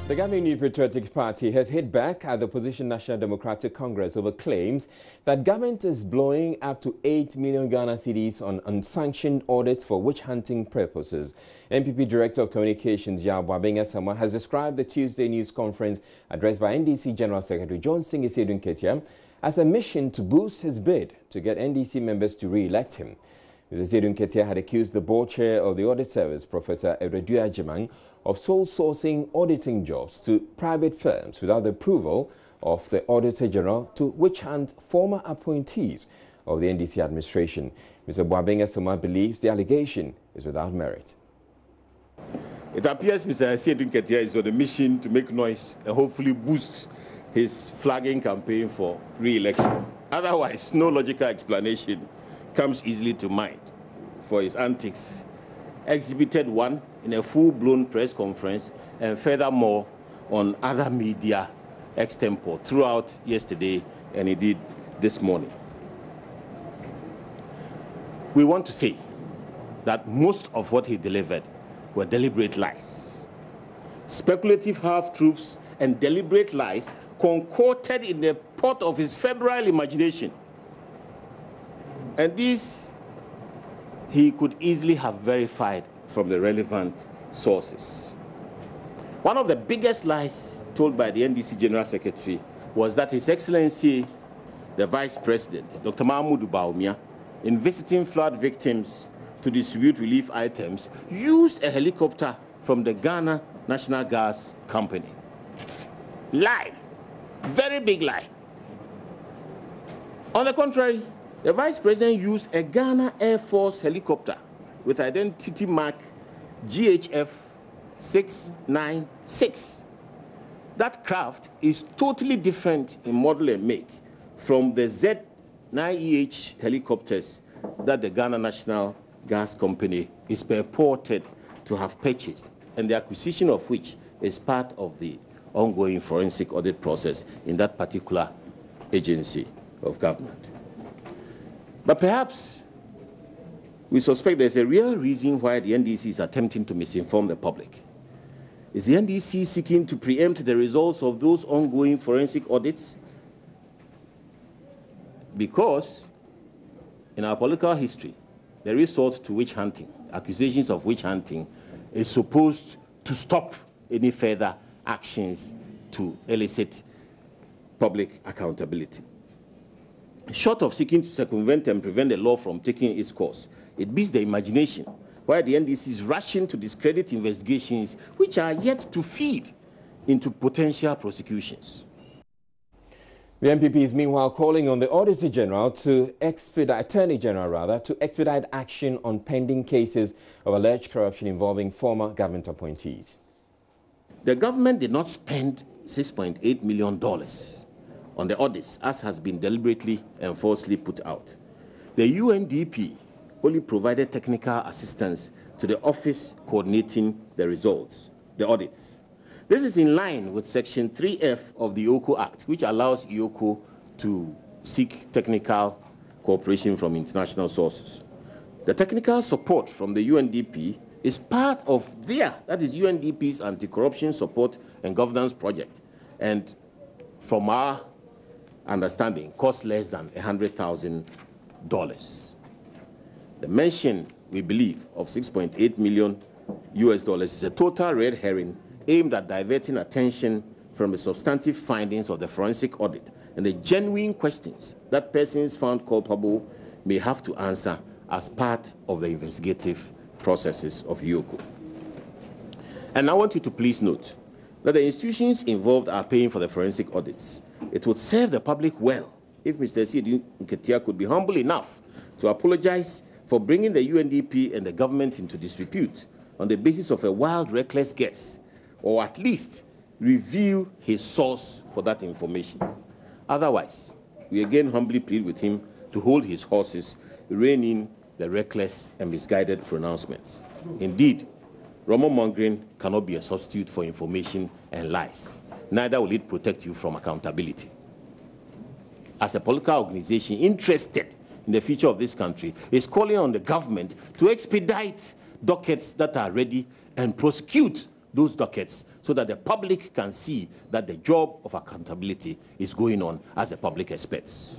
The governing New Patriotic Party has hit back at the opposition National Democratic Congress over claims that government is blowing up to 8 million Ghana cedis on unsanctioned audits for witch-hunting purposes. NPP Director of Communications Audit has described the Tuesday news conference addressed by NDC General Secretary John Singh Ketia as a mission to boost his bid to get NDC members to re-elect him. Mr. Ketia had accused the board chair of the Audit Service, Professor Eredu Ajimang, of sole sourcing auditing jobs to private firms without the approval of the Auditor General to witch hunt former appointees of the NDC administration. Mr. Boabenga believes the allegation is without merit. It appears Mr. Sedun Ketia is on a mission to make noise and hopefully boost his flagging campaign for re-election. Otherwise, no logical explanation comes easily to mind for his antics. Exhibited one in a full-blown press conference and furthermore on other media extempore throughout yesterday and indeed this morning. We want to say that most of what he delivered were deliberate lies. Speculative half-truths and deliberate lies concocted in the pot of his febrile imagination. And this he could easily have verified from the relevant sources. One of the biggest lies told by the NDC General Secretary was that His Excellency, the Vice President, Dr. Mahmoud Bawumia, in visiting flood victims to distribute relief items, used a helicopter from the Ghana National Gas Company. Lie. Very big lie. On the contrary, the Vice President used a Ghana Air Force helicopter with identity mark GHF 696. That craft is totally different in model and make from the Z9EH helicopters that the Ghana National Gas Company is purported to have purchased, and the acquisition of which is part of the ongoing forensic audit process in that particular agency of government. But perhaps we suspect there's a real reason why the NDC is attempting to misinform the public. Is the NDC seeking to preempt the results of those ongoing forensic audits? Because in our political history, the resort to witch hunting, accusations of witch hunting, is supposed to stop any further actions to elicit public accountability. Short of seeking to circumvent and prevent the law from taking its course, it beats the imagination why the NDC is rushing to discredit investigations which are yet to feed into potential prosecutions. The MPP is meanwhile calling on the Auditor General to Attorney General to expedite action on pending cases of alleged corruption involving former government appointees. The government did not spend $6.8 million on the audits, as has been deliberately and falsely put out. The UNDP only provided technical assistance to the office coordinating the results, the audits. This is in line with Section 3F of the IOCO Act, which allows IOCO to seek technical cooperation from international sources. The technical support from the UNDP is part of that is UNDP's anti-corruption support and governance project, and from our understanding, cost less than $100,000. The mention, we believe, of $6.8 million is a total red herring aimed at diverting attention from the substantive findings of the forensic audit and the genuine questions that persons found culpable may have to answer as part of the investigative processes of IOCO. And I want you to please note that the institutions involved are paying for the forensic audits. It would serve the public well if Mr. Sedun Ketia could be humble enough to apologize for bringing the UNDP and the government into disrepute on the basis of a wild, reckless guess, or at least reveal his source for that information. Otherwise, we again humbly plead with him to hold his horses, rein in the reckless and misguided pronouncements. Indeed, rumor-mongering cannot be a substitute for information and lies. Neither will it protect you from accountability. As a political organization interested in the future of this country, is calling on the government to expedite dockets that are ready and prosecute those dockets so that the public can see that the job of accountability is going on as the public expects.